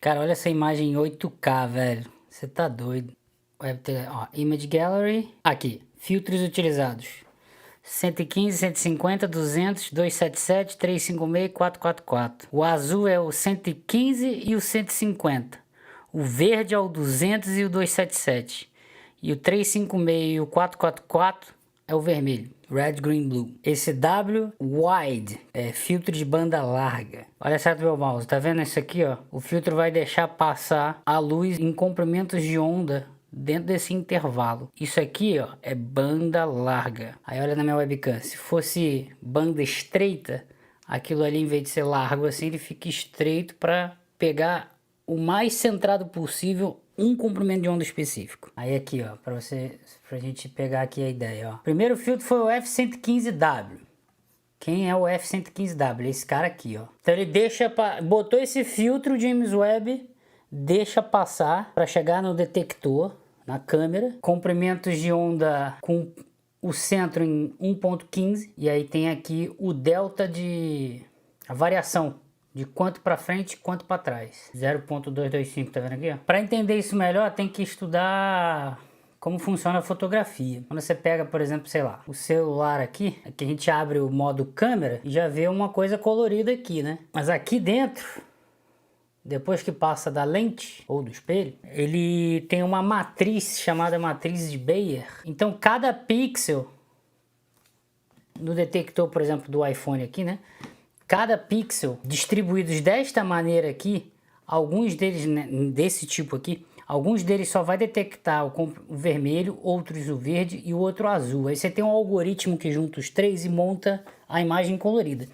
Cara, olha essa imagem em 8K, velho. Você tá doido. Ó, Image Gallery. Aqui, filtros utilizados. 115, 150, 200, 277, 356 e 444. O azul é o 115 e o 150. O verde é o 200 e o 277. E o 356 e o 444 é o vermelho. Red, Green, Blue. Esse W, Wide, é filtro de banda larga. Olha certo, meu mouse, tá vendo isso aqui, ó? O filtro vai deixar passar a luz em comprimentos de onda dentro desse intervalo. Isso aqui, ó, é banda larga. Aí olha na minha webcam, se fosse banda estreita, aquilo ali, em vez de ser largo assim, ele fica estreito para pegar o mais centrado possível um comprimento de onda específico. Aí aqui, ó, pra gente pegar aqui a ideia, ó. Primeiro filtro foi o F115W. Quem é o F115W? Esse cara aqui, ó. Então ele botou esse filtro, James Webb deixa passar para chegar no detector, na câmera, comprimentos de onda com o centro em 1.15, e aí tem aqui o delta a variação de quanto para frente e quanto para trás. 0.225, tá vendo aqui? Para entender isso melhor, tem que estudar como funciona a fotografia. Quando você pega, por exemplo, sei lá, o celular aqui a gente abre o modo câmera e já vê uma coisa colorida aqui, né? Mas aqui dentro, depois que passa da lente ou do espelho, ele tem uma matriz chamada matriz de Bayer. Então cada pixel no detector, por exemplo, do iPhone aqui, né? Cada pixel distribuídos desta maneira aqui, alguns deles, né, desse tipo aqui, alguns deles só vai detectar o vermelho, outros o verde e o outro o azul. Aí você tem um algoritmo que junta os três e monta a imagem colorida.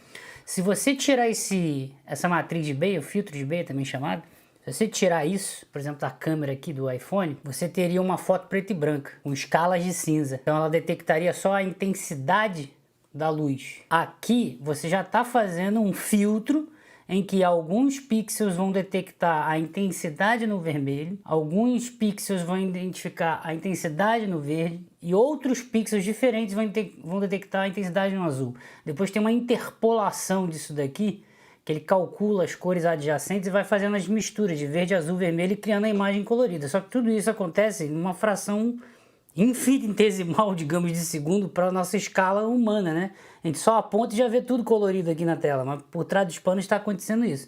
Se você tirar essa matriz de Bayer, o filtro de Bayer também chamado, se você tirar isso, por exemplo, da câmera aqui do iPhone, você teria uma foto preta e branca, com escalas de cinza. Então ela detectaria só a intensidade da luz. Aqui você já está fazendo um filtro em que alguns pixels vão detectar a intensidade no vermelho, alguns pixels vão identificar a intensidade no verde e outros pixels diferentes vão detectar a intensidade no azul. Depois tem uma interpolação disso daqui, que ele calcula as cores adjacentes e vai fazendo as misturas de verde, azul, vermelho e criando a imagem colorida. Só que tudo isso acontece numa fração infinitesimal, digamos, de segundo para a nossa escala humana, né? A gente só aponta e já vê tudo colorido aqui na tela, mas por trás dos panos está acontecendo isso.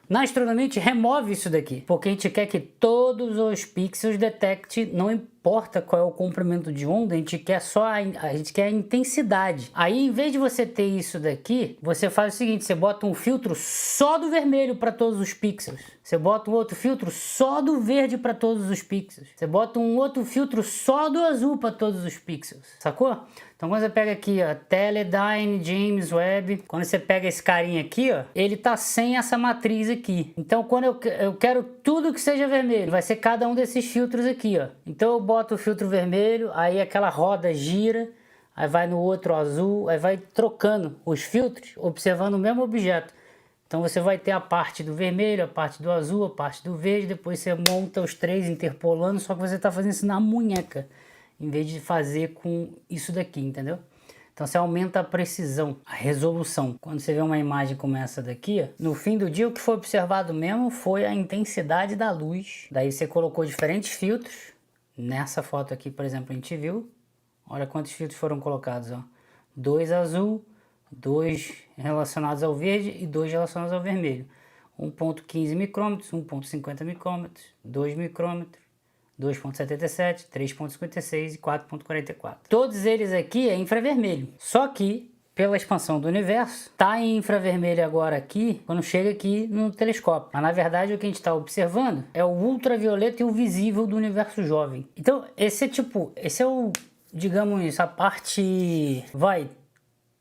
Na astronomia a gente remove isso daqui, porque a gente quer que todos os pixels detecte, não importa qual é o comprimento de onda, a gente quer a intensidade. Aí, em vez de você ter isso daqui, você faz o seguinte, você bota um filtro só do vermelho para todos os pixels. Você bota um outro filtro só do verde para todos os pixels. Você bota um outro filtro só do azul para todos os pixels. Sacou? Então quando você pega aqui, ó, Teledyne, James Webb, quando você pega esse carinha aqui, ó, ele tá sem essa matriz aqui. Então quando eu quero tudo que seja vermelho, vai ser cada um desses filtros aqui, ó. Então eu boto o filtro vermelho, aí aquela roda gira, aí vai no outro azul, aí vai trocando os filtros, observando o mesmo objeto. Então você vai ter a parte do vermelho, a parte do azul, a parte do verde, depois você monta os três interpolando, só que você está fazendo isso na munheca, em vez de fazer com isso daqui, entendeu? Então você aumenta a precisão, a resolução. Quando você vê uma imagem como essa daqui, ó, no fim do dia o que foi observado mesmo foi a intensidade da luz. Daí você colocou diferentes filtros. Nessa foto aqui, por exemplo, a gente viu. Olha quantos filtros foram colocados, ó. 2 azul, 2 relacionados ao verde e 2 relacionados ao vermelho. 1.15 micrômetros, 1.50 micrômetros, 2 micrômetros, 2.77, 3.56 e 4.44. Todos eles aqui é infravermelho. Só que, pela expansão do universo, tá em infravermelho agora aqui, quando chega aqui no telescópio. Mas na verdade o que a gente está observando é o ultravioleta e o visível do universo jovem. Então esse é o, digamos, a parte,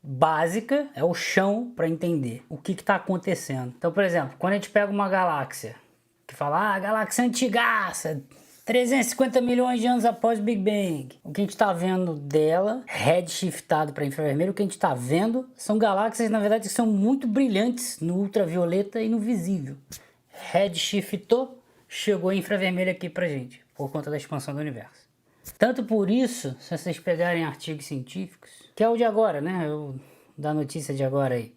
básica, é o chão para entender o que está acontecendo. Então, por exemplo, quando a gente pega uma galáxia, que fala, galáxia antigaça, 350 milhões de anos após o Big Bang. O que a gente está vendo dela, redshiftado para infravermelho, o que a gente está vendo são galáxias, na verdade, que são muito brilhantes no ultravioleta e no visível. Redshiftou, chegou em infravermelho aqui pra gente, por conta da expansão do universo. Tanto por isso, se vocês pegarem artigos científicos, que é o de agora, né? Da notícia de agora aí.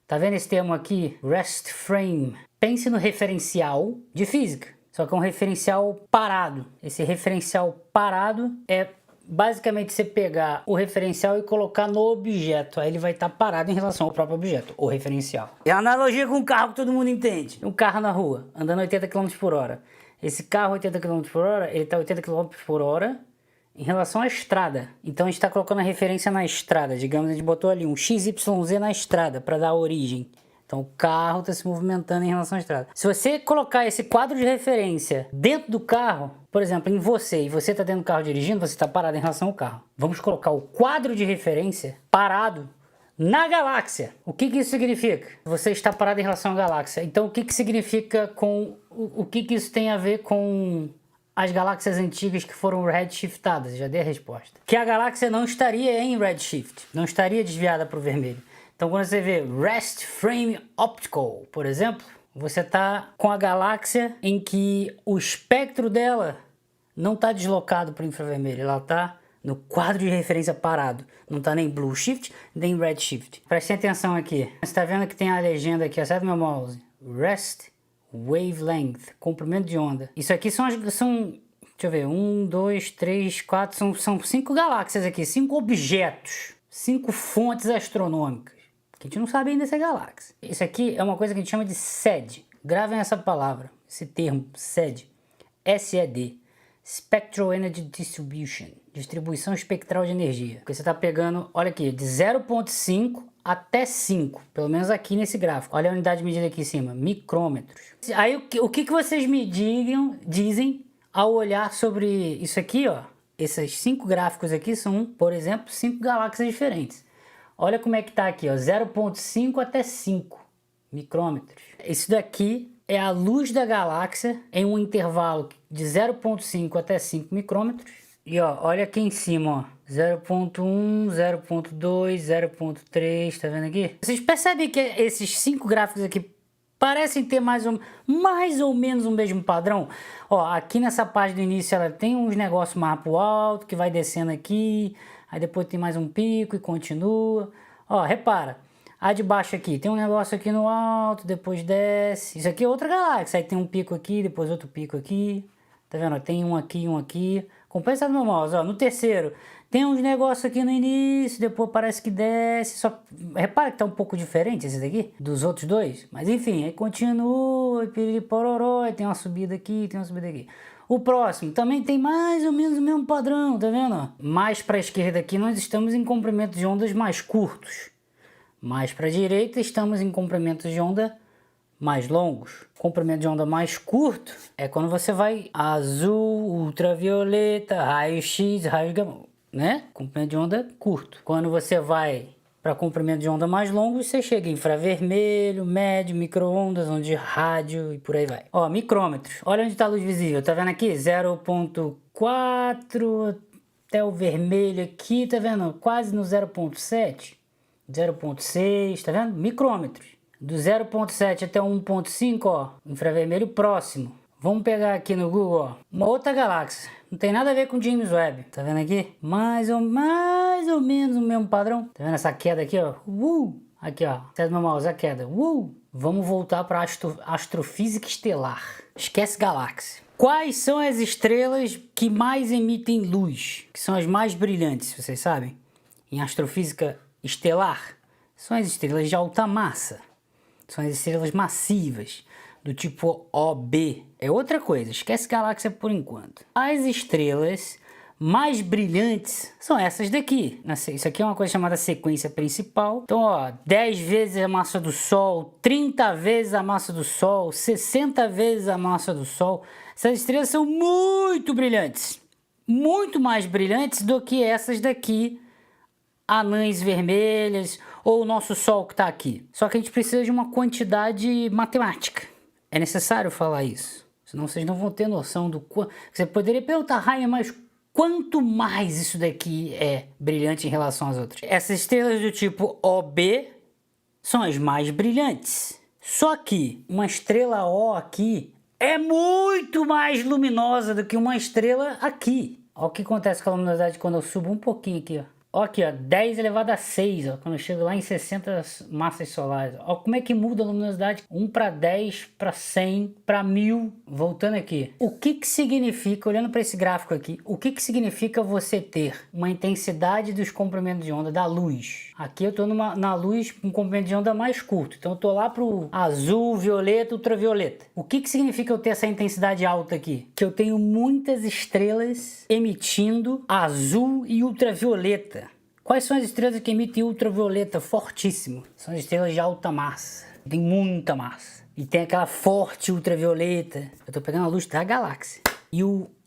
Tá vendo esse termo aqui? Rest frame. Pense no referencial de física, só que é um referencial parado. Esse referencial parado é basicamente você pegar o referencial e colocar no objeto, aí ele vai estar parado em relação ao próprio objeto, o referencial. É a analogia com um carro que todo mundo entende. Um carro na rua, andando 80 km por hora. Esse carro 80 km por hora, ele está 80 km por hora em relação à estrada. Então a gente está colocando a referência na estrada. Digamos, a gente botou ali um XYZ na estrada para dar origem. Então o carro está se movimentando em relação à estrada. Se você colocar esse quadro de referência dentro do carro, por exemplo, em você, e você está dentro do carro dirigindo, você está parado em relação ao carro. Vamos colocar o quadro de referência parado na galáxia. O que isso significa? Você está parado em relação à galáxia. Então o que significa com... O que isso tem a ver com as galáxias antigas que foram redshiftadas? Já dei a resposta. Que a galáxia não estaria em redshift, não estaria desviada para o vermelho. Então quando você vê Rest Frame Optical, por exemplo, você está com a galáxia em que o espectro dela não está deslocado para o infravermelho, ela está no quadro de referência parado. Não está nem Blue Shift, nem Red Shift. Prestem atenção aqui. Você está vendo que tem a legenda aqui, acerta meu mouse. Rest Wavelength, comprimento de onda. Isso aqui são deixa eu ver, 1, 2, 3, 4, são 5 galáxias aqui, 5 objetos, 5 fontes astronômicas. Que a gente não sabe ainda se é galáxia. Isso aqui é uma coisa que a gente chama de SED. Gravem essa palavra, esse termo, SED. SED. Spectral Energy Distribution. Distribuição espectral de energia. Porque você está pegando, olha aqui, de 0,5 até 5. Pelo menos aqui nesse gráfico. Olha a unidade de medida aqui em cima. Micrômetros. Aí o que vocês me dizem ao olhar sobre isso aqui, ó. Esses 5 gráficos aqui são, por exemplo, 5 galáxias diferentes. Olha como é que tá aqui, ó, 0,5 até 5 micrômetros. Isso daqui é a luz da galáxia em um intervalo de 0,5 até 5 micrômetros. E ó, olha aqui em cima, ó, 0,1, 0,2, 0,3, tá vendo aqui? Vocês percebem que esses 5 gráficos aqui parecem ter mais ou menos o mesmo padrão? Ó, aqui nessa parte do início ela tem uns negócios mais pro alto, que vai descendo aqui. Aí depois tem mais um pico e continua. Ó, repara. A de baixo aqui, tem um negócio aqui no alto, depois desce. Isso aqui é outra galáxia. Aí tem um pico aqui, depois outro pico aqui. Tá vendo? Tem um aqui, um aqui. Compensa no mouse, ó. No terceiro, tem uns negócios aqui no início, depois parece que desce. Só repara que tá um pouco diferente esse daqui dos outros dois. Mas enfim, aí continua, piriripororó, aí tem uma subida aqui, tem uma subida aqui. O próximo também tem mais ou menos o mesmo padrão, tá vendo? Mais para a esquerda aqui nós estamos em comprimentos de ondas mais curtos. Mais para a direita estamos em comprimentos de onda mais longos. Comprimento de onda mais curto é quando você vai azul, ultravioleta, raio-x, raio gama, né? Comprimento de onda curto. Quando você vai para comprimento de onda mais longo, você chega em infravermelho, médio, micro-ondas, onde rádio e por aí vai. Ó, micrômetros. Olha onde está a luz visível. Tá vendo aqui? 0,4 até o vermelho aqui, tá vendo? Quase no 0,7, 0,6, tá vendo? Micrômetros. Do 0,7 até 1,5, ó, infravermelho próximo. Vamos pegar aqui no Google, ó, uma outra galáxia. Não tem nada a ver com James Webb. Tá vendo aqui? Mais ou menos o mesmo padrão. Tá vendo essa queda aqui, ó? Aqui, ó. Até meu mouse, a queda. Vamos voltar para astrofísica estelar. Esquece galáxia. Quais são as estrelas que mais emitem luz? Que são as mais brilhantes, vocês sabem? Em astrofísica estelar, são as estrelas de alta massa. São as estrelas massivas, do tipo OB. É outra coisa, esquece galáxia por enquanto. As estrelas mais brilhantes são essas daqui. Isso aqui é uma coisa chamada sequência principal. Então, ó, 10 vezes a massa do Sol, 30 vezes a massa do Sol, 60 vezes a massa do Sol. Essas estrelas são muito brilhantes. Muito mais brilhantes do que essas daqui, anãs vermelhas, ou o nosso Sol que está aqui. Só que a gente precisa de uma quantidade matemática. É necessário falar isso. Senão vocês não vão ter noção do quanto... Você poderia perguntar, Raia, mas quanto mais isso daqui é brilhante em relação às outras? Essas estrelas do tipo OB são as mais brilhantes. Só que uma estrela O aqui é muito mais luminosa do que uma estrela aqui. Olha o que acontece com a luminosidade quando eu subo um pouquinho aqui, ó. Ó aqui, ó, 10 elevado a 6, ó, quando eu chego lá em 60 massas solares. Ó como é que muda a luminosidade. 1 para 10, para 100, para 1000. Voltando aqui. O que que significa, olhando para esse gráfico aqui, o que que significa você ter uma intensidade dos comprimentos de onda da luz? Aqui eu estou na luz com comprimento de onda mais curto. Então eu estou lá pro azul, violeta, ultravioleta. O que que significa eu ter essa intensidade alta aqui? Que eu tenho muitas estrelas emitindo azul e ultravioleta. Quais são as estrelas que emitem ultravioleta fortíssimo? São as estrelas de alta massa. Tem muita massa. E tem aquela forte ultravioleta. Eu estou pegando a luz da galáxia. E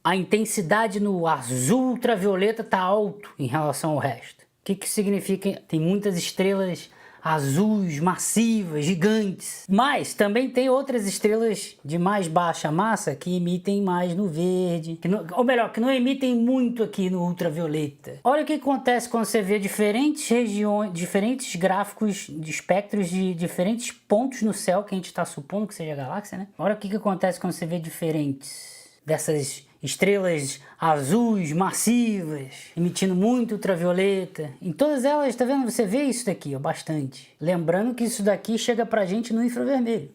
a intensidade no azul ultravioleta está alto em relação ao resto. O que que significa? Tem muitas estrelas azuis, massivas, gigantes. Mas também tem outras estrelas de mais baixa massa que emitem mais no verde, ou melhor, que não emitem muito aqui no ultravioleta. Olha o que acontece quando você vê diferentes regiões, diferentes gráficos de espectros de diferentes pontos no céu, que a gente está supondo que seja a galáxia, né? Olha o que acontece quando você vê diferentes dessas estrelas azuis, massivas, emitindo muito ultravioleta. Em todas elas, tá vendo? Você vê isso daqui, ó, bastante. Lembrando que isso daqui chega pra gente no infravermelho.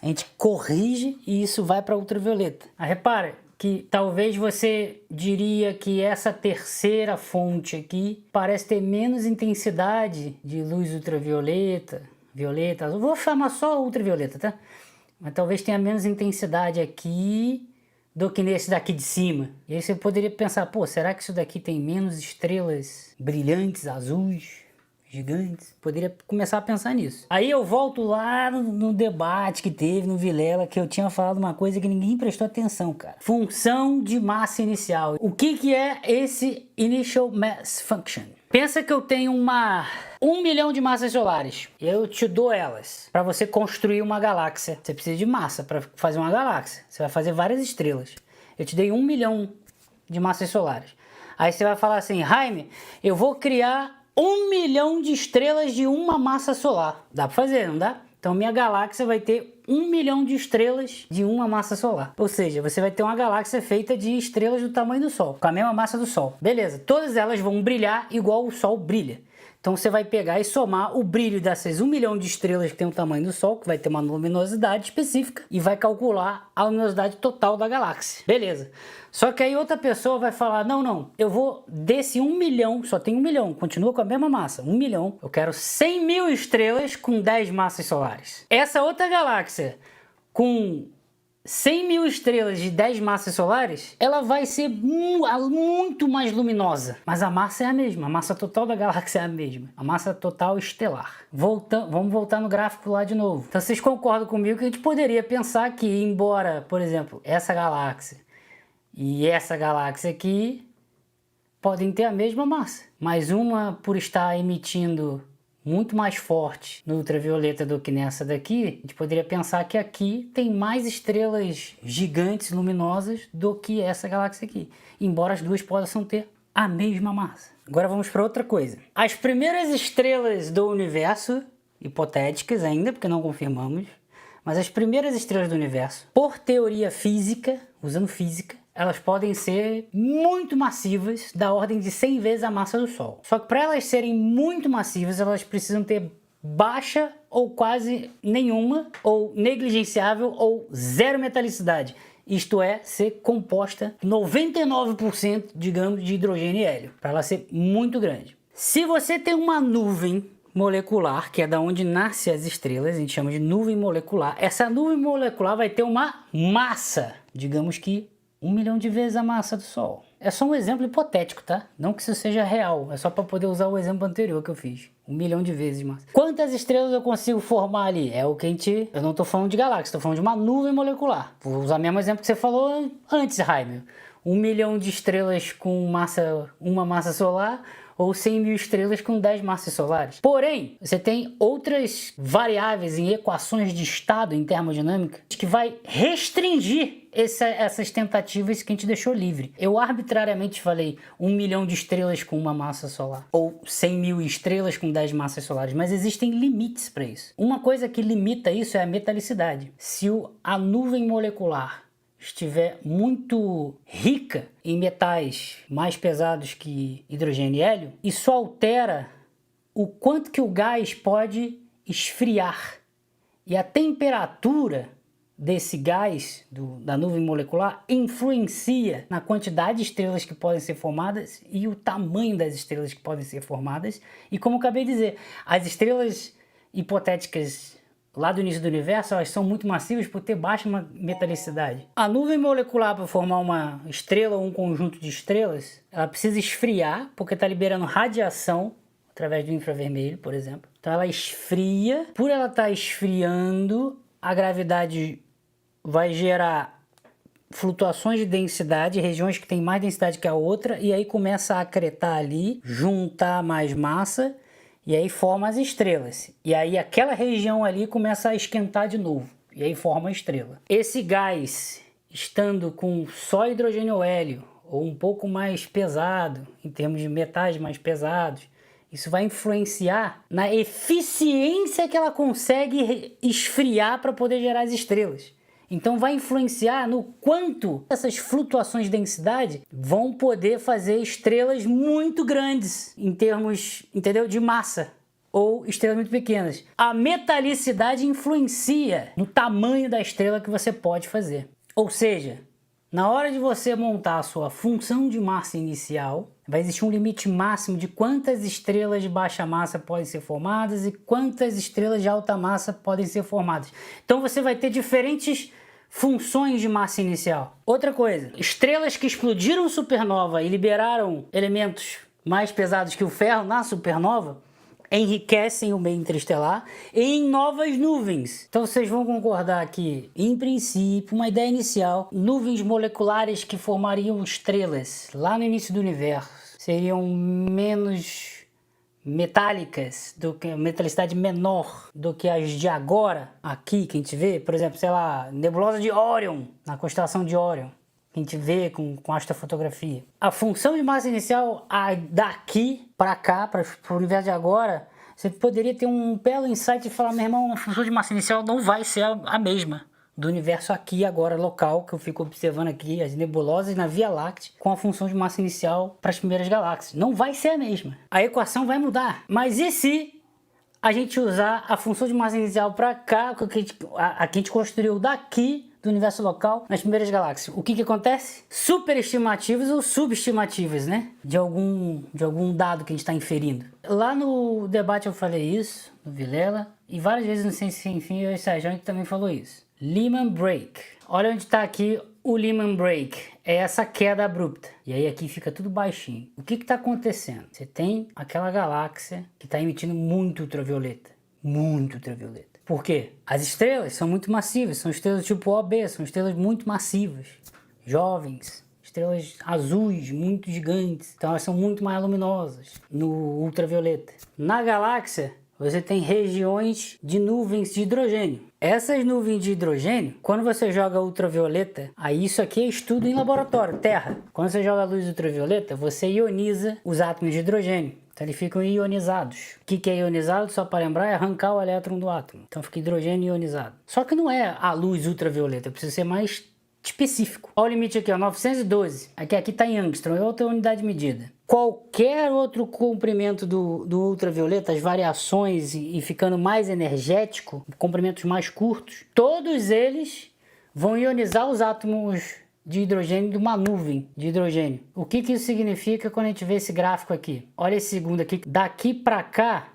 A gente corrige e isso vai para ultravioleta. Mas repara que talvez você diria que essa terceira fonte aqui parece ter menos intensidade de luz ultravioleta, violeta, azul. Vou chamar só ultravioleta, tá? Mas talvez tenha menos intensidade aqui do que nesse daqui de cima. E aí você poderia pensar, pô, será que isso daqui tem menos estrelas brilhantes, azuis, gigantes? Poderia começar a pensar nisso. Aí eu volto lá no debate que teve no Vilela, que eu tinha falado uma coisa que ninguém prestou atenção, cara. Função de massa inicial. O que que é esse Initial Mass Function? Pensa que eu tenho 1 milhão de massas solares. Eu te dou elas para você construir uma galáxia. Você precisa de massa para fazer uma galáxia. Você vai fazer várias estrelas. Eu te dei 1 milhão de massas solares. Aí você vai falar assim, Jaime, eu vou criar 1 milhão de estrelas de uma massa solar. Dá para fazer, não dá? Então minha galáxia vai ter 1 milhão de estrelas de uma massa solar. Ou seja, você vai ter uma galáxia feita de estrelas do tamanho do Sol, com a mesma massa do Sol. Beleza, todas elas vão brilhar igual o Sol brilha. Então você vai pegar e somar o brilho dessas 1 milhão de estrelas que tem o tamanho do Sol, que vai ter uma luminosidade específica, e vai calcular a luminosidade total da galáxia. Beleza. Só que aí outra pessoa vai falar, não, eu vou desse 1 milhão, só tem 1 milhão, continua com a mesma massa, 1 milhão, eu quero 100 mil estrelas com 10 massas solares. Essa outra galáxia com 100 mil estrelas de 10 massas solares, ela vai ser muito mais luminosa. Mas a massa é a mesma, a massa total da galáxia é a mesma. A massa total estelar. Vamos voltar no gráfico lá de novo. Então vocês concordam comigo que a gente poderia pensar que, embora, por exemplo, essa galáxia e essa galáxia aqui podem ter a mesma massa. Mas uma, por estar emitindo muito mais forte no ultravioleta do que nessa daqui, a gente poderia pensar que aqui tem mais estrelas gigantes luminosas do que essa galáxia aqui, embora as duas possam ter a mesma massa. Agora vamos para outra coisa. As primeiras estrelas do universo, hipotéticas ainda, porque não confirmamos, mas as primeiras estrelas do universo, por teoria física, usando física, elas podem ser muito massivas, da ordem de 100 vezes a massa do Sol. Só que para elas serem muito massivas, elas precisam ter baixa ou quase nenhuma, ou negligenciável, ou zero metalicidade. Isto é, ser composta 99%, digamos, de hidrogênio e hélio, para ela ser muito grande. Se você tem uma nuvem molecular, que é da onde nascem as estrelas, a gente chama de nuvem molecular, essa nuvem molecular vai ter uma massa, digamos que 1 milhão de vezes a massa do Sol. É só um exemplo hipotético, tá? Não que isso seja real, é só para poder usar o exemplo anterior que eu fiz. 1 milhão de vezes de massa. Quantas estrelas eu consigo formar ali? É o que a gente... Eu não estou falando de galáxia, estou falando de uma nuvem molecular. Vou usar o mesmo exemplo que você falou antes, Jaime. 1 milhão de estrelas com uma massa solar, ou 100 mil estrelas com 10 massas solares. Porém, você tem outras variáveis em equações de estado em termodinâmica que vai restringir essas tentativas que a gente deixou livre. Eu arbitrariamente falei 1 milhão de estrelas com uma massa solar, ou 100 mil estrelas com 10 massas solares, mas existem limites para isso. Uma coisa que limita isso é a metalicidade. Se a nuvem molecular estiver muito rica em metais mais pesados que hidrogênio e hélio, isso altera o quanto que o gás pode esfriar. E a temperatura desse gás, da nuvem molecular, influencia na quantidade de estrelas que podem ser formadas e o tamanho das estrelas que podem ser formadas. E como eu acabei de dizer, as estrelas hipotéticas lá do início do universo, elas são muito massivas por ter baixa metalicidade. A nuvem molecular, para formar uma estrela ou um conjunto de estrelas, ela precisa esfriar, porque está liberando radiação através do infravermelho, por exemplo. Então ela esfria. Por ela estar esfriando, a gravidade vai gerar flutuações de densidade, regiões que têm mais densidade que a outra, e aí começa a acretar ali, juntar mais massa, e aí forma as estrelas. E aí aquela região ali começa a esquentar de novo, e aí forma a estrela. Esse gás, estando com só hidrogênio ou hélio, ou um pouco mais pesado, em termos de metais mais pesados, isso vai influenciar na eficiência que ela consegue esfriar para poder gerar as estrelas. Então vai influenciar no quanto essas flutuações de densidade vão poder fazer estrelas muito grandes em termos, entendeu, de massa, ou estrelas muito pequenas. A metalicidade influencia no tamanho da estrela que você pode fazer. Ou seja, na hora de você montar a sua função de massa inicial, vai existir um limite máximo de quantas estrelas de baixa massa podem ser formadas e quantas estrelas de alta massa podem ser formadas. Então você vai ter diferentes funções de massa inicial. Outra coisa, estrelas que explodiram supernova e liberaram elementos mais pesados que o ferro na supernova, enriquecem o meio interestelar em novas nuvens. Então vocês vão concordar que, em princípio, uma ideia inicial, nuvens moleculares que formariam estrelas lá no início do universo seriam menos metálicas, do que metalicidade menor do que as de agora, aqui que a gente vê, por exemplo, sei lá, nebulosa de Órion, na constelação de Órion, que a gente vê com astrofotografia. A função de massa inicial daqui para cá, para o universo de agora, você poderia ter um belo insight e falar, meu irmão, a função de massa inicial não vai ser a mesma do universo aqui agora local, que eu fico observando aqui, as nebulosas na Via Láctea, com a função de massa inicial para as primeiras galáxias. Não vai ser a mesma. A equação vai mudar. Mas e se a gente usar a função de massa inicial para cá, que a gente construiu daqui do universo local nas primeiras galáxias? O que acontece? Superestimativas ou subestimativas, né? De algum dado que a gente está inferindo. Lá no debate eu falei isso, no Vilela, e várias vezes no Ciência Sem Fim eu e o Sérgio a gente também falou isso. Lehman Break. Olha onde está aqui o Lehman Break. É essa queda abrupta. E aí aqui fica tudo baixinho. O que está acontecendo? Você tem aquela galáxia que está emitindo muito ultravioleta. Muito ultravioleta. Por quê? As estrelas são muito massivas, são estrelas do tipo OB, são estrelas muito massivas, jovens, estrelas azuis, muito gigantes, então elas são muito mais luminosas no ultravioleta. Na galáxia, você tem regiões de nuvens de hidrogênio. Essas nuvens de hidrogênio, quando você joga ultravioleta, aí isso aqui é estudo em laboratório, terra. Quando você joga luz ultravioleta, você ioniza os átomos de hidrogênio. Então eles ficam ionizados. O que é ionizado, só para lembrar, é arrancar o elétron do átomo. Então fica hidrogênio ionizado. Só que não é a luz ultravioleta, precisa ser mais específico. Olha o limite aqui, ó, 912. Aqui está em angstrom, é outra unidade de medida. Qualquer outro comprimento do ultravioleta, as variações e ficando mais energético, comprimentos mais curtos, todos eles vão ionizar os átomos de hidrogênio de uma nuvem de hidrogênio. O que isso significa quando a gente vê esse gráfico aqui? Olha esse segundo aqui. Daqui para cá,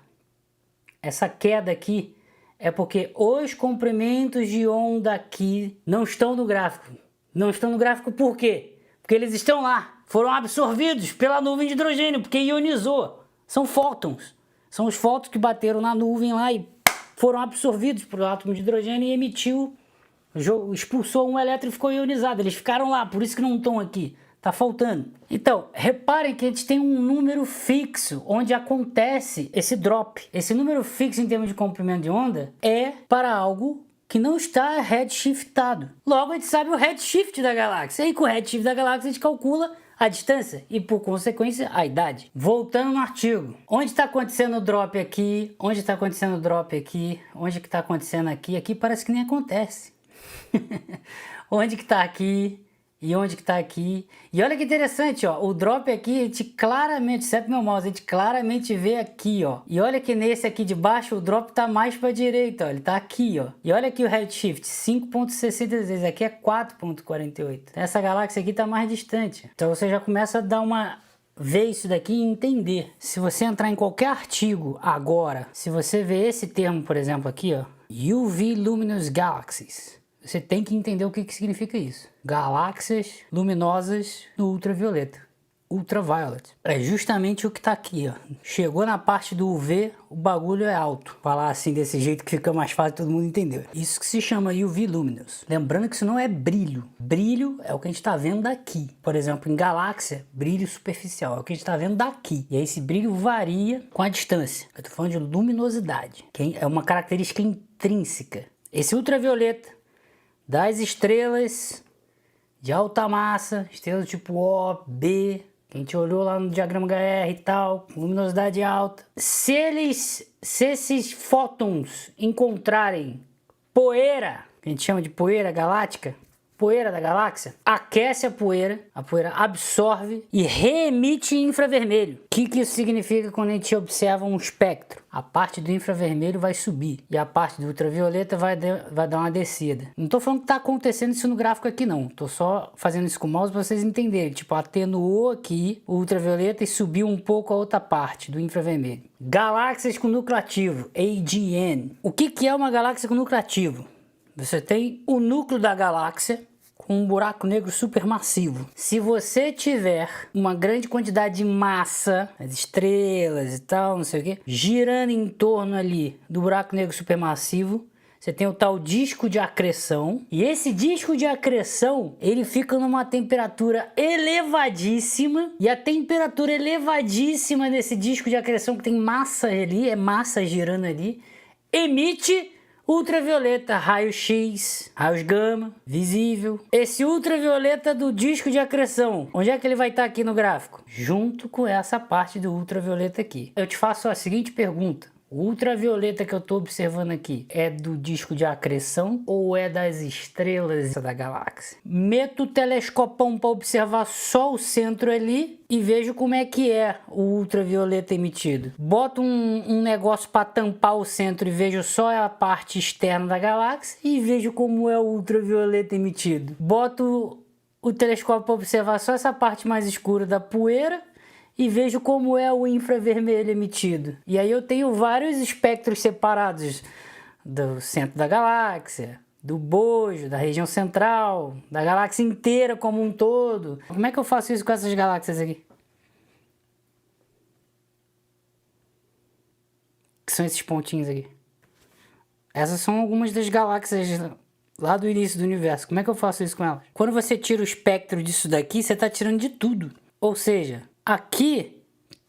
essa queda aqui, é porque os comprimentos de onda aqui não estão no gráfico. Não estão no gráfico por quê? Porque eles estão lá. Foram absorvidos pela nuvem de hidrogênio, porque ionizou. São fótons. São os fótons que bateram na nuvem lá e foram absorvidos pelo átomo de hidrogênio e emitiu, expulsou um elétron e ficou ionizado. Eles ficaram lá, por isso que não estão aqui. Tá faltando. Então, reparem que a gente tem um número fixo onde acontece esse drop. Esse número fixo em termos de comprimento de onda é para algo que não está redshiftado. Logo, a gente sabe o redshift da galáxia. E com o redshift da galáxia, a gente calcula a distância e, por consequência, a idade. Voltando no artigo. Onde está acontecendo o drop aqui? Onde está acontecendo o drop aqui? Onde que está acontecendo aqui? Aqui parece que nem acontece. Onde que tá aqui e onde que tá aqui. E olha que interessante, ó, o drop aqui, a gente claramente, exceto meu mouse, a gente claramente vê aqui, ó. E olha que nesse aqui de baixo, o drop tá mais pra direita, ó, ele tá aqui, ó. E olha aqui o redshift, 5.66, aqui é 4.48. Essa galáxia aqui tá mais distante. Então você já começa a dar uma... ver isso daqui e entender. Se você entrar em qualquer artigo agora, se você ver esse termo, por exemplo, aqui, ó, UV Luminous Galaxies, você tem que entender o que significa isso. Galáxias luminosas no ultravioleta. Ultraviolet. É justamente o que tá aqui, ó. Chegou na parte do UV, o bagulho é alto. Falar assim desse jeito que fica mais fácil, todo mundo entender. Isso que se chama UV Luminous. Lembrando que isso não é brilho. Brilho é o que a gente tá vendo daqui. Por exemplo, em galáxia, brilho superficial é o que a gente tá vendo daqui. E aí esse brilho varia com a distância. Eu tô falando de luminosidade, que é uma característica intrínseca. Esse ultravioleta das estrelas de alta massa, estrelas do tipo O, B, que a gente olhou lá no diagrama HR e tal, luminosidade alta. Se esses fótons encontrarem poeira, que a gente chama de poeira galáctica, poeira da galáxia, aquece a poeira absorve e reemite infravermelho. O que isso significa quando a gente observa um espectro? A parte do infravermelho vai subir e a parte do ultravioleta vai dar uma descida. Não estou falando que está acontecendo isso no gráfico aqui não, estou só fazendo isso com o mouse para vocês entenderem. Tipo, atenuou aqui o ultravioleta e subiu um pouco a outra parte do infravermelho. Galáxias com núcleo ativo, AGN. O que é uma galáxia com núcleo ativo? Você tem o núcleo da galáxia com um buraco negro supermassivo. Se você tiver uma grande quantidade de massa, as estrelas e tal, não sei o que, girando em torno ali do buraco negro supermassivo, você tem o tal disco de acreção. E esse disco de acreção, ele fica numa temperatura elevadíssima. E a temperatura elevadíssima desse disco de acreção, que tem massa ali, é massa girando ali, emite ultravioleta, raio-x, raios gama, visível. Esse ultravioleta do disco de acreção, onde é que ele vai estar aqui no gráfico? Junto com essa parte do ultravioleta aqui. Eu te faço a seguinte pergunta. O ultravioleta que eu estou observando aqui é do disco de acreção ou é das estrelas da galáxia? Meto o telescopão para observar só o centro ali e vejo como é que é o ultravioleta emitido. Boto um negócio para tampar o centro e vejo só a parte externa da galáxia e vejo como é o ultravioleta emitido. Boto o telescópio para observar só essa parte mais escura da poeira e vejo como é o infravermelho emitido. E aí eu tenho vários espectros separados do centro da galáxia, do bojo, da região central, da galáxia inteira como um todo. Como é que eu faço isso com essas galáxias aqui? Que são esses pontinhos aqui. Essas são algumas das galáxias lá do início do universo. Como é que eu faço isso com elas? Quando você tira o espectro disso daqui, você está tirando de tudo. Ou seja, aqui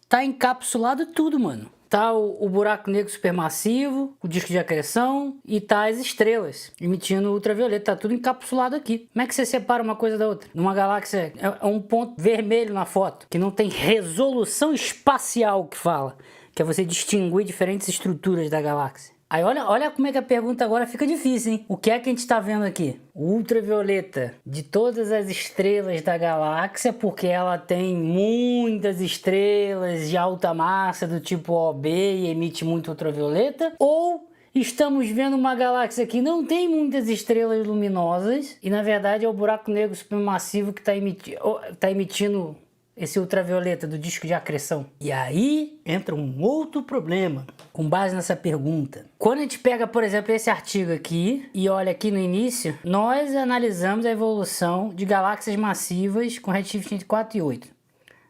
tá encapsulado tudo, mano. Tá o buraco negro supermassivo, o disco de acreção e tá as estrelas emitindo ultravioleta. Tá tudo encapsulado aqui. Como é que você separa uma coisa da outra? Numa galáxia é um ponto vermelho na foto, que não tem resolução espacial que fala, que é você distinguir diferentes estruturas da galáxia. Aí olha como é que a pergunta agora fica difícil, hein? O que é que a gente está vendo aqui? O ultravioleta de todas as estrelas da galáxia, porque ela tem muitas estrelas de alta massa do tipo OB e emite muito ultravioleta? Ou estamos vendo uma galáxia que não tem muitas estrelas luminosas e na verdade é o buraco negro supermassivo que está emitindo esse ultravioleta do disco de acreção? E aí entra um outro problema com base nessa pergunta. Quando a gente pega, por exemplo, esse artigo aqui e olha aqui no início, nós analisamos a evolução de galáxias massivas com redshift entre 4 e 8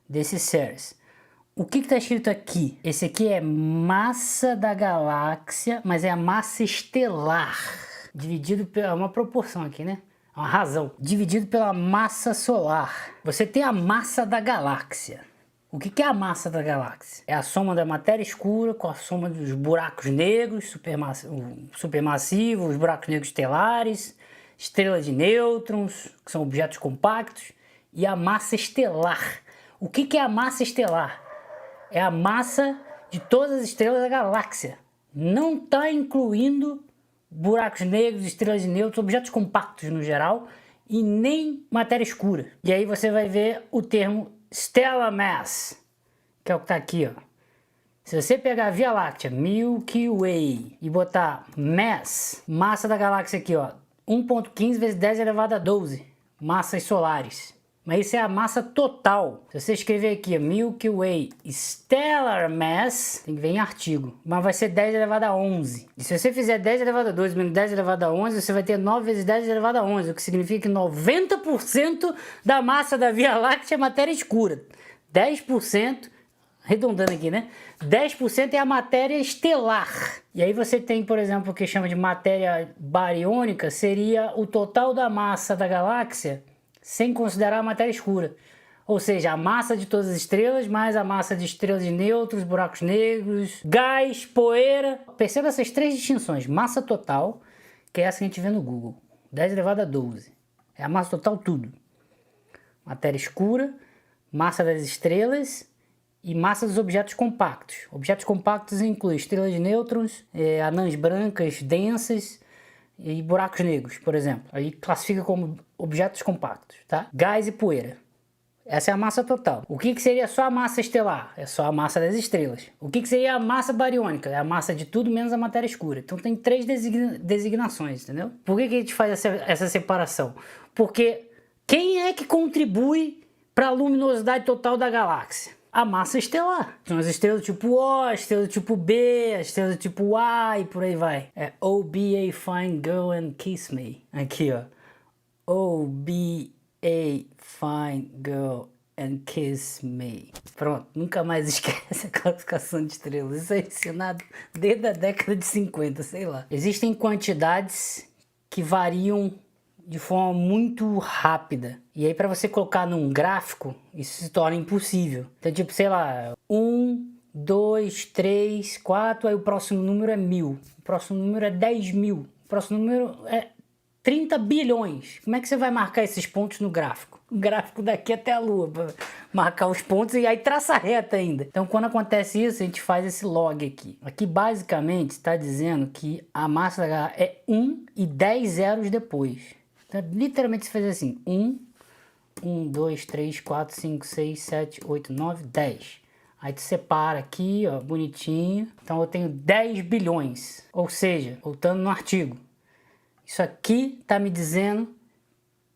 desse Ceres. O que está escrito aqui? Esse aqui é massa da galáxia, mas é a massa estelar, dividido por uma proporção aqui, né? Uma razão, dividido pela massa solar. Você tem a massa da galáxia. O que é a massa da galáxia? É a soma da matéria escura com a soma dos buracos negros supermassivos, os buracos negros estelares, estrelas de nêutrons, que são objetos compactos, e a massa estelar. O que é a massa estelar? É a massa de todas as estrelas da galáxia. Não está incluindo buracos negros, estrelas de nêutrons, objetos compactos no geral, e nem matéria escura. E aí você vai ver o termo stellar mass, que é o que está aqui, ó. Se você pegar a Via Láctea, Milky Way, e botar mass, massa da galáxia aqui, ó, 1.15 vezes 10 elevado a 12 massas solares. Mas isso é a massa total. Se você escrever aqui, Milky Way Stellar Mass, tem que ver em artigo, mas vai ser 10 elevado a 11. E se você fizer 10 elevado a 12 menos 10 elevado a 11, você vai ter 9 vezes 10 elevado a 11, o que significa que 90% da massa da Via Láctea é matéria escura. 10%, arredondando aqui, né? 10% é a matéria estelar. E aí você tem, por exemplo, o que chama de matéria bariônica, seria o total da massa da galáxia, sem considerar a matéria escura. Ou seja, a massa de todas as estrelas, mais a massa de estrelas de nêutrons, buracos negros, gás, poeira. Perceba essas três distinções. Massa total, que é essa que a gente vê no Google. 10 elevado a 12. É a massa total tudo. Matéria escura, massa das estrelas e massa dos objetos compactos. Objetos compactos incluem estrelas de nêutrons, anãs brancas densas, e buracos negros, por exemplo. Aí classifica como objetos compactos, tá? Gás e poeira. Essa é a massa total. O que seria só a massa estelar? É só a massa das estrelas. O que seria a massa bariônica? É a massa de tudo menos a matéria escura. Então tem três designações, entendeu? Por que a gente faz essa separação? Porque quem é que contribui para a luminosidade total da galáxia? A massa estelar. São as estrelas do tipo O, a estrela do tipo B, a estrela do tipo A e por aí vai. É Oh, be a fine girl and kiss me. Aqui, ó. Oh, be a fine girl and kiss me. Pronto, nunca mais esquece a classificação de estrelas. Isso é ensinado desde a década de 50, sei lá. Existem quantidades que variam de forma muito rápida. E aí para você colocar num gráfico, isso se torna impossível. Então tipo, sei lá, 1, 2, 3, 4, aí o próximo número é 1000. O próximo número é 10.000. O próximo número é 30 bilhões. Como é que você vai marcar esses pontos no gráfico? O gráfico daqui até a Lua, para marcar os pontos e aí traça reta ainda. Então quando acontece isso, a gente faz esse log aqui. Aqui basicamente está dizendo que a massa da galáxia é 1 e 10 zeros depois. Então, literalmente se faz assim, 1, 2, 3, 4, 5, 6, 7, 8, 9, 10. Aí tu separa aqui, ó, bonitinho. Então eu tenho 10 bilhões. Ou seja, voltando no artigo, isso aqui tá me dizendo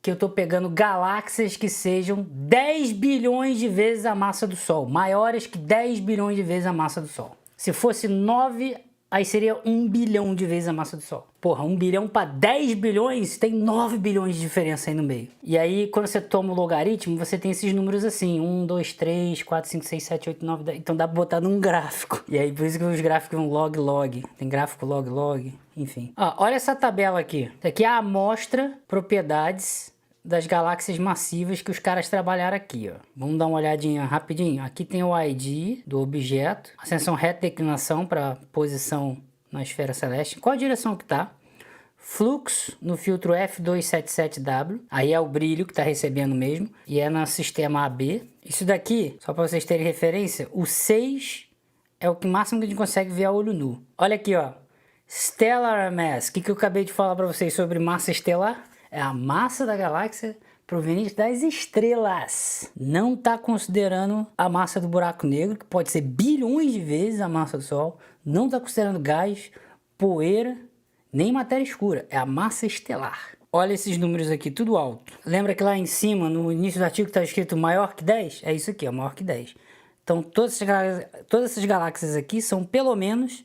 que eu tô pegando galáxias que sejam 10 bilhões de vezes a massa do Sol. Maiores que 10 bilhões de vezes a massa do Sol. Se fosse 9, aí seria 1 bilhão de vezes a massa do Sol. Porra, 1 bilhão para 10 bilhões, tem 9 bilhões de diferença aí no meio. E aí, quando você toma o logaritmo, você tem esses números assim, 1, 2, 3, 4, 5, 6, 7, 8, 9, 10. Então dá pra botar num gráfico. E aí, por isso que os gráficos vão log, log. Tem gráfico log, log, enfim. Ó, olha essa tabela aqui. Isso aqui é a amostra, propriedades das galáxias massivas que os caras trabalharam aqui, ó. Vamos dar uma olhadinha rapidinho. Aqui tem o ID do objeto, ascensão reta, declinação para posição na esfera celeste, qual a direção que tá, fluxo no filtro F277W, aí é o brilho que tá recebendo mesmo, e é no sistema AB. Isso daqui, só para vocês terem referência, o 6 é o que máximo que a gente consegue ver a olho nu. Olha aqui, ó, stellar mass. O que eu acabei de falar para vocês sobre massa estelar? É a massa da galáxia proveniente das estrelas. Não está considerando a massa do buraco negro, que pode ser bilhões de vezes a massa do Sol. Não está considerando gás, poeira, nem matéria escura. É a massa estelar. Olha esses números aqui, tudo alto. Lembra que lá em cima, no início do artigo, está escrito maior que 10? É isso aqui, ó, maior que 10. Então, todas essas galáxias aqui são pelo menos,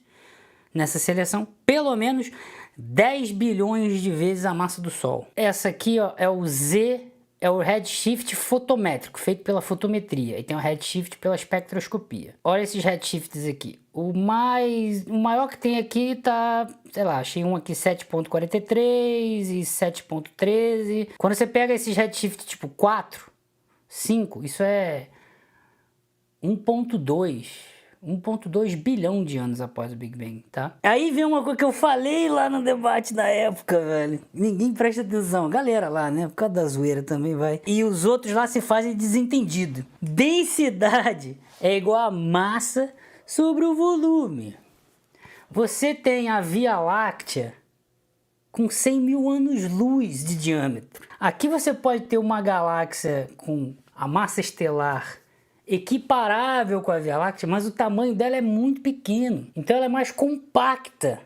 nessa seleção, pelo menos 10 bilhões de vezes a massa do Sol. Essa aqui, ó, é o Z, é o redshift fotométrico, feito pela fotometria. E tem o redshift pela espectroscopia. Olha esses redshifts aqui. O maior que tem aqui tá, sei lá, achei um aqui 7.43 e 7.13. Quando você pega esses redshifts tipo 4, 5, isso é 1.2 bilhão de anos após o Big Bang, tá? Aí vem uma coisa que eu falei lá no debate da época, velho. Ninguém presta atenção. Galera lá, né? Por causa da zoeira também vai. E os outros lá se fazem desentendido. Densidade é igual a massa sobre o volume. Você tem a Via Láctea com 100 mil anos-luz de diâmetro. Aqui você pode ter uma galáxia com a massa estelar equiparável com a Via Láctea, mas o tamanho dela é muito pequeno, então ela é mais compacta.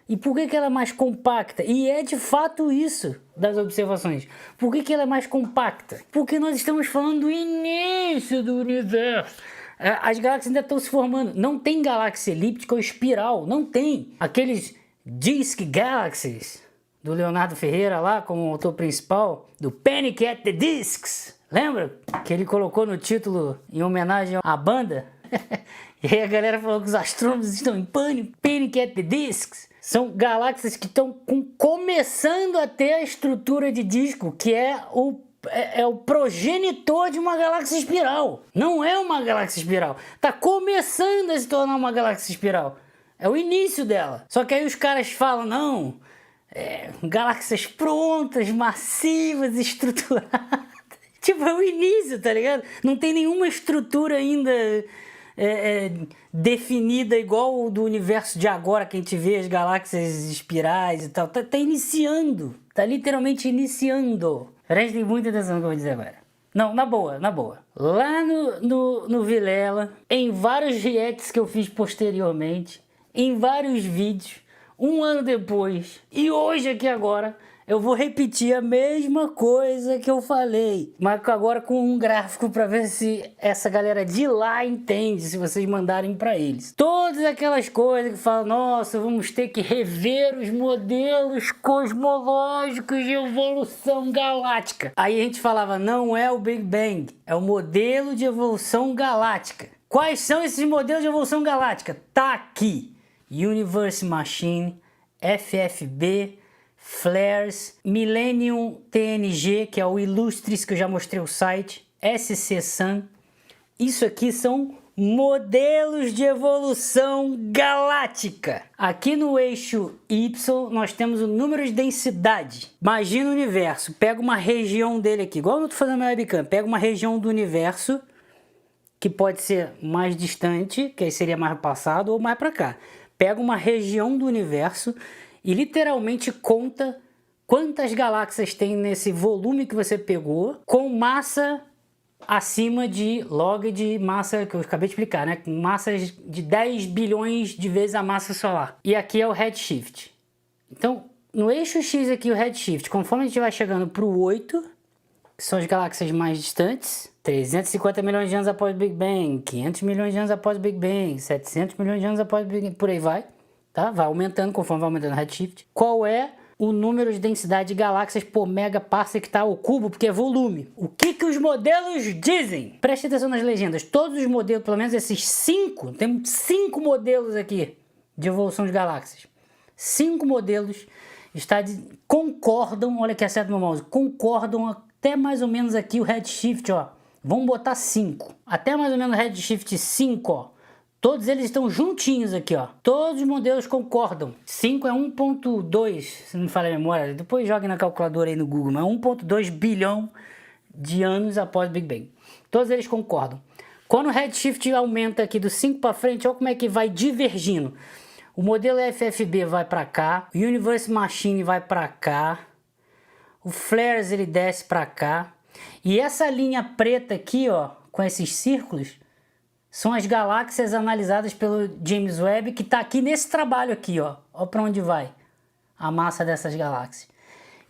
E por que ela é mais compacta? E é de fato isso das observações. Por que ela é mais compacta? Porque nós estamos falando do início do universo. As galáxias ainda estão se formando. Não tem galáxia elíptica ou espiral, não tem. Aqueles Disk Galaxies do Leonardo Ferreira lá, como autor principal, do Panic at the Discs. Lembra? Que ele colocou no título em homenagem à banda? E aí a galera falou que os astrônomos estão em pânico. Panic at the Discs. São galáxias que estão começando a ter a estrutura de disco, que é o progenitor de uma galáxia espiral. Não é uma galáxia espiral. Está começando a se tornar uma galáxia espiral. É o início dela. Só que aí os caras falam, não, galáxias prontas, massivas, estruturadas. Tipo, é o início, tá ligado? Não tem nenhuma estrutura ainda definida igual o do universo de agora, que a gente vê as galáxias espirais e tal. Tá iniciando. Tá literalmente iniciando. Prestem muita atenção no que eu vou dizer agora. Não, na boa, na boa. Lá no Vilela, em vários reacts que eu fiz posteriormente, em vários vídeos, um ano depois, e hoje aqui agora, eu vou repetir a mesma coisa que eu falei, mas agora com um gráfico para ver se essa galera de lá entende, se vocês mandarem para eles. Todas aquelas coisas que falam, nossa, vamos ter que rever os modelos cosmológicos de evolução galáctica. Aí a gente falava, não é o Big Bang, é o modelo de evolução galáctica. Quais são esses modelos de evolução galáctica? Tá aqui. Universe Machine, FFB, Flares, Millennium TNG, que é o Illustris, que eu já mostrei o site, SC Sun. Isso aqui são modelos de evolução galáctica. Aqui no eixo Y nós temos o número de densidade. Imagina o universo, pega uma região dele aqui, igual eu estou fazendo na webcam, pega uma região do universo, que pode ser mais distante, que aí seria mais passado, ou mais para cá. Pega uma região do universo e literalmente conta quantas galáxias tem nesse volume que você pegou, com massa acima de log de massa, que eu acabei de explicar, né? Com massas de 10 bilhões de vezes a massa solar. E aqui é o redshift. Então, no eixo X aqui, o redshift, conforme a gente vai chegando para o 8, que são as galáxias mais distantes, 350 milhões de anos após o Big Bang, 500 milhões de anos após o Big Bang, 700 milhões de anos após o Big Bang, por aí vai, tá? Vai aumentando conforme vai aumentando o redshift. Qual é o número de densidade de galáxias por megaparsec tá ao cubo, porque é volume. O que os modelos dizem? Preste atenção nas legendas. Todos os modelos, pelo menos esses 5, tem 5 modelos aqui de evolução de galáxias. 5 modelos concordam, olha que acerta meu mouse, concordam até mais ou menos aqui o redshift, ó. Vamos botar 5. Até mais ou menos o redshift 5, ó. Todos eles estão juntinhos aqui, ó. Todos os modelos concordam. 5 é 1.2, se não me falha a memória. Depois jogue na calculadora aí no Google, mas 1.2 bilhão de anos após o Big Bang. Todos eles concordam. Quando o redshift aumenta aqui do 5 para frente, olha como é que vai divergindo. O modelo FFB vai para cá, o Universe Machine vai para cá, o Flares ele desce para cá. E essa linha preta aqui, ó, com esses círculos, são as galáxias analisadas pelo James Webb, que está aqui nesse trabalho aqui, ó. Ó para onde vai a massa dessas galáxias.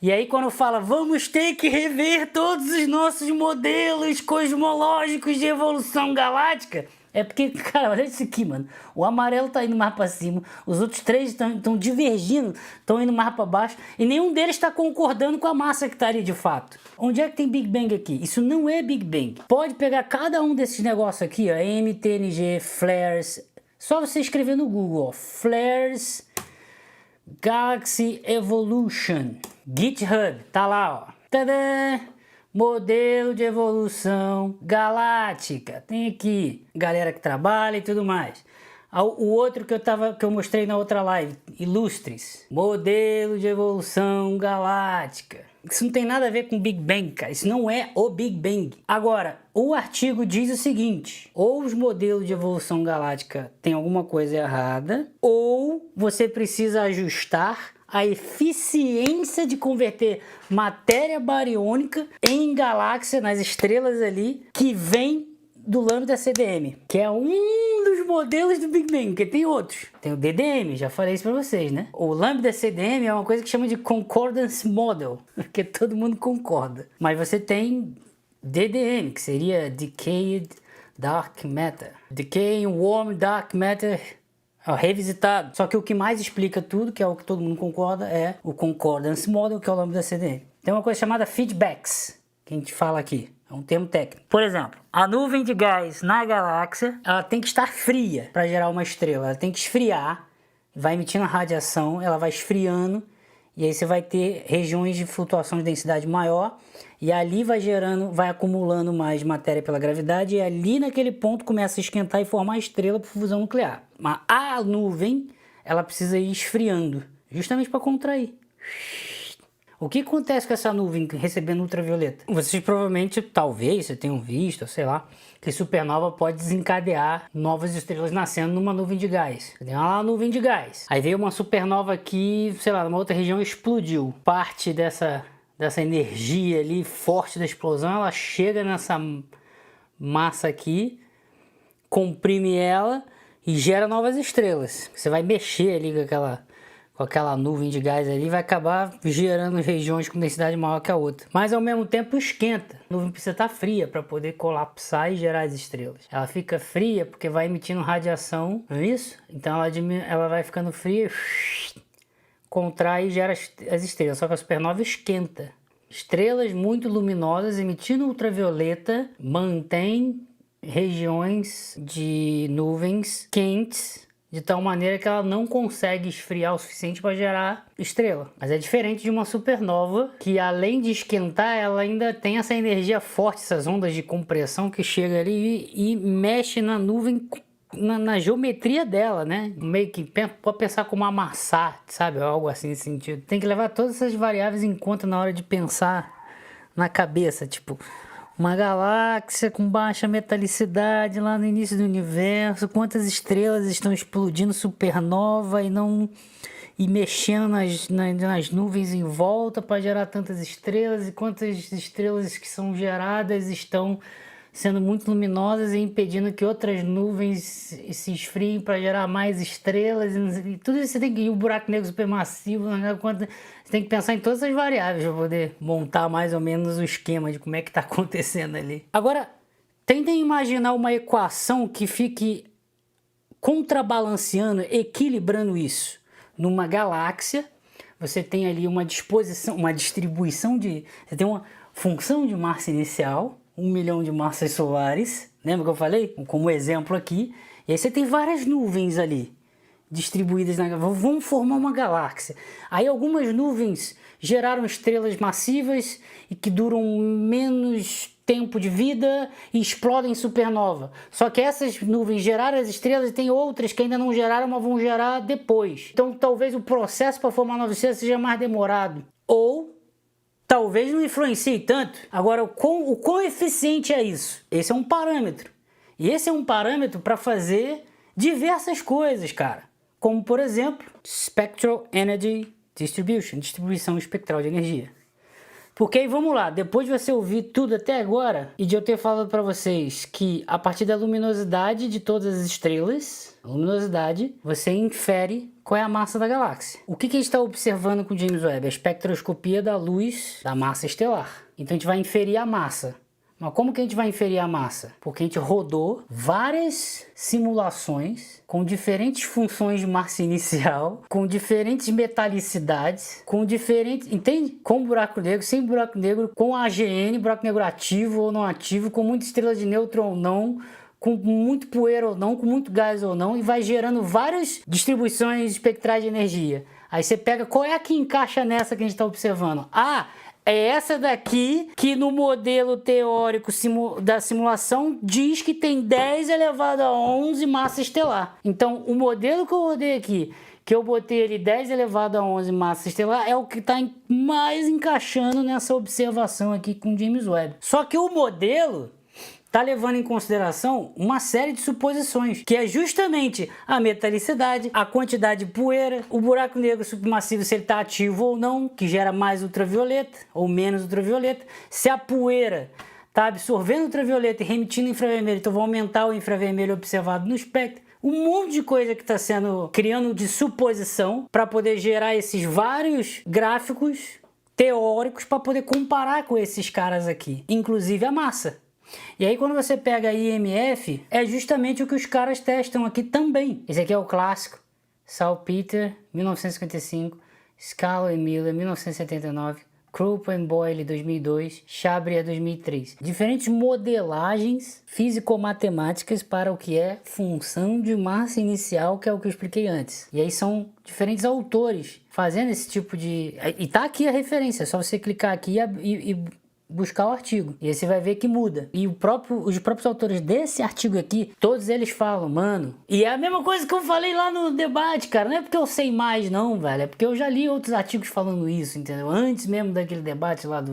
E aí quando fala, vamos ter que rever todos os nossos modelos cosmológicos de evolução galáctica, é porque, cara, olha isso aqui, mano. O amarelo tá indo mais para cima, os outros 3 estão divergindo, estão indo mais para baixo, e nenhum deles está concordando com a massa que tá ali de fato. Onde é que tem Big Bang aqui? Isso não é Big Bang. Pode pegar cada um desses negócios aqui, ó, MTNG, Flares, só você escrever no Google, ó, Flares Galaxy Evolution, GitHub, tá lá, ó. Tadã! Modelo de evolução galáctica. Tem aqui galera que trabalha e tudo mais. O outro que eu mostrei na outra live, Illustris. Modelo de evolução galáctica. Isso não tem nada a ver com Big Bang, cara. Isso não é o Big Bang. Agora, o artigo diz o seguinte: ou os modelos de evolução galáctica têm alguma coisa errada, ou você precisa ajustar a eficiência de converter matéria bariônica em galáxia, nas estrelas ali, que vem do lambda CDM, que é um dos modelos do Big Bang, porque tem outros. Tem o DDM, já falei isso para vocês, né? O lambda CDM é uma coisa que chama de Concordance Model, porque todo mundo concorda. Mas você tem DDM, que seria Decayed Dark Matter. Decaying Warm Dark Matter revisitado. Só que o que mais explica tudo, que é o que todo mundo concorda, é o Concordance Model, que é o lambda CDM. Tem uma coisa chamada feedbacks, que a gente fala aqui. É um termo técnico. Por exemplo, a nuvem de gás na galáxia, ela tem que estar fria para gerar uma estrela. Ela tem que esfriar, vai emitindo radiação, ela vai esfriando, e aí você vai ter regiões de flutuação de densidade maior, e ali vai gerando, vai acumulando mais matéria pela gravidade, e ali naquele ponto começa a esquentar e formar a estrela por fusão nuclear. Mas a nuvem, ela precisa ir esfriando, justamente para contrair. O que acontece com essa nuvem recebendo ultravioleta? Vocês provavelmente, talvez, vocês tenham visto, sei lá, que supernova pode desencadear novas estrelas nascendo numa nuvem de gás. Tem uma nuvem de gás. Aí veio uma supernova aqui, sei lá, numa outra região explodiu. Parte dessa energia ali forte da explosão, ela chega nessa massa aqui, comprime ela e gera novas estrelas. Você vai mexer ali com aquela nuvem de gás ali, vai acabar gerando regiões com densidade maior que a outra. Mas ao mesmo tempo esquenta. A nuvem precisa estar fria para poder colapsar e gerar as estrelas. Ela fica fria porque vai emitindo radiação, não é isso? Então ela vai ficando fria, contrai e gera as estrelas. Só que a supernova esquenta. Estrelas muito luminosas emitindo ultravioleta mantém regiões de nuvens quentes, de tal maneira que ela não consegue esfriar o suficiente para gerar estrela. Mas é diferente de uma supernova, que além de esquentar, ela ainda tem essa energia forte, essas ondas de compressão que chega ali e mexe na nuvem, na geometria dela, né? Meio que pode pensar como amassar, sabe? Algo assim nesse sentido. Tem que levar todas essas variáveis em conta na hora de pensar na cabeça, tipo... Uma galáxia com baixa metalicidade lá no início do universo, quantas estrelas estão explodindo supernova e mexendo nas nuvens em volta para gerar tantas estrelas, e quantas estrelas que são geradas estão sendo muito luminosas e impedindo que outras nuvens se esfriem para gerar mais estrelas, e tudo isso você tem que ir, o buraco negro supermassivo, né? Você tem que pensar em todas essas variáveis para poder montar mais ou menos o esquema de como é que está acontecendo ali. Agora, tentem imaginar uma equação que fique contrabalanceando, equilibrando isso. Numa galáxia, você tem ali uma distribuição você tem uma função de massa inicial, 1 milhão de massas solares, lembra que eu falei? Como exemplo aqui. E aí você tem várias nuvens ali, distribuídas vão formar uma galáxia. Aí algumas nuvens geraram estrelas massivas e que duram menos tempo de vida e explodem em supernova. Só que essas nuvens geraram as estrelas e tem outras que ainda não geraram, mas vão gerar depois. Então talvez o processo para formar novas estrelas seja mais demorado. Ou talvez não influencie tanto. Agora, o quão eficiente é isso? Esse é um parâmetro. E esse é um parâmetro para fazer diversas coisas, cara. Como, por exemplo, Spectral Energy Distribution, distribuição espectral de energia. Porque aí, vamos lá, depois de você ouvir tudo até agora, e de eu ter falado para vocês que a partir da luminosidade de todas as estrelas, você infere qual é a massa da galáxia. O que a gente está observando com o James Webb? A espectroscopia da luz da massa estelar. Então a gente vai inferir a massa. Mas como que a gente vai inferir a massa? Porque a gente rodou várias simulações com diferentes funções de massa inicial, com diferentes metalicidades, com diferentes... Entende? Com buraco negro, sem buraco negro, com AGN, buraco negro ativo ou não ativo, com muita estrela de nêutron ou não, com muito poeira ou não, com muito gás ou não, e vai gerando várias distribuições espectrais de energia. Aí você pega, qual é a que encaixa nessa que a gente está observando? Ah, é essa daqui que no modelo teórico da simulação diz que tem 10 elevado a 11 massa estelar. Então, o modelo que eu rodei aqui, que eu botei ele 10 elevado a 11 massa estelar, é o que está mais encaixando nessa observação aqui com James Webb. Só que o modelo está levando em consideração uma série de suposições, que é justamente a metalicidade, a quantidade de poeira, o buraco negro supermassivo, se ele está ativo ou não, que gera mais ultravioleta ou menos ultravioleta, se a poeira está absorvendo ultravioleta e remitindo infravermelho, então vai aumentar o infravermelho observado no espectro. Um monte de coisa que está sendo criando de suposição para poder gerar esses vários gráficos teóricos para poder comparar com esses caras aqui, inclusive a massa. E aí quando você pega a IMF, é justamente o que os caras testam aqui também. Esse aqui é o clássico, Salpeter, 1955, Scarlo e Miller, 1979, Krupp e Boyle, 2002, Chabrier, 2003. Diferentes modelagens físico-matemáticas para o que é função de massa inicial, que é o que eu expliquei antes. E aí são diferentes autores fazendo esse tipo de... E tá aqui a referência, é só você clicar aqui e buscar o artigo. E aí você vai ver que muda. E os próprios autores desse artigo aqui, todos eles falam, mano... E é a mesma coisa que eu falei lá no debate, cara. Não é porque eu sei mais, não, velho. É porque eu já li outros artigos falando isso, entendeu? Antes mesmo daquele debate lá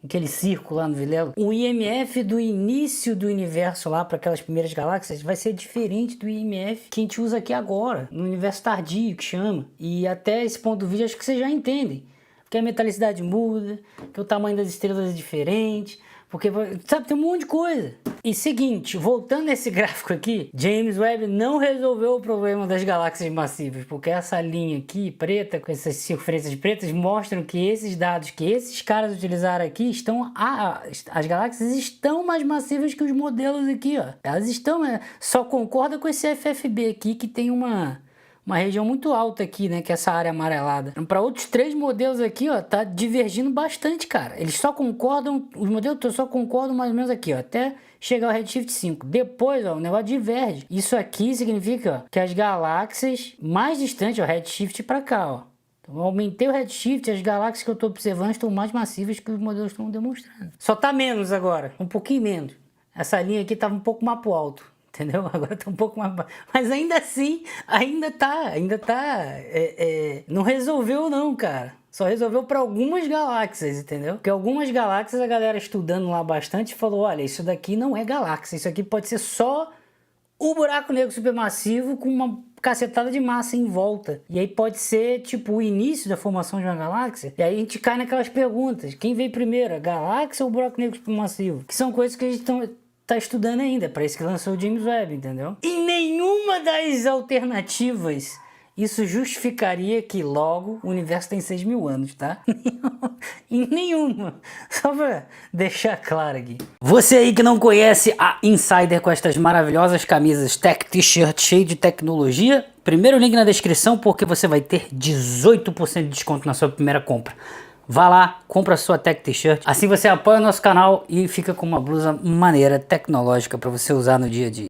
aquele circo lá no Vilela. O IMF do início do universo lá para aquelas primeiras galáxias vai ser diferente do IMF que a gente usa aqui agora, no universo tardio que chama. E até esse ponto do vídeo acho que vocês já entendem. Porque a metalicidade muda, que o tamanho das estrelas é diferente, porque, sabe, tem um monte de coisa. E seguinte, voltando a esse gráfico aqui, James Webb não resolveu o problema das galáxias massivas, porque essa linha aqui, preta, com essas circunferências pretas, mostram que esses dados que esses caras utilizaram aqui as galáxias estão mais massivas que os modelos aqui, ó. Elas estão, só concorda com esse FFB aqui, que tem uma região muito alta aqui, né, que é essa área amarelada. Para outros 3 modelos aqui, ó, tá divergindo bastante, cara. Eles só concordam, os modelos só concordam mais ou menos aqui, ó, até chegar ao redshift 5. Depois, ó, o negócio diverge. Isso aqui significa, ó, que as galáxias mais distantes, ó, redshift para cá, ó. Então, eu aumentei o redshift, as galáxias que eu estou observando estão mais massivas que os modelos estão demonstrando. Só tá menos agora, um pouquinho menos. Essa linha aqui tava um pouco mais pro alto. Entendeu? Agora tá um pouco mais... Mas ainda assim, ainda tá... Não resolveu não, cara. Só resolveu para algumas galáxias, entendeu? Porque algumas galáxias a galera estudando lá bastante falou, olha, isso daqui não é galáxia. Isso aqui pode ser só o buraco negro supermassivo com uma cacetada de massa em volta. E aí pode ser, tipo, o início da formação de uma galáxia. E aí a gente cai naquelas perguntas. Quem veio primeiro, a galáxia ou o buraco negro supermassivo? Que são coisas que a gente tá estudando ainda, para isso que lançou o James Webb, entendeu? Em nenhuma das alternativas isso justificaria que logo o universo tem 6.000 anos, tá? Em nenhuma. Só para deixar claro aqui. Você aí que não conhece a Insider com estas maravilhosas camisas Tech T-shirt cheio de tecnologia, primeiro link na descrição porque você vai ter 18% de desconto na sua primeira compra. Vá lá, compra a sua Tech T-shirt, assim você apoia o nosso canal e fica com uma blusa maneira, tecnológica para você usar no dia a dia.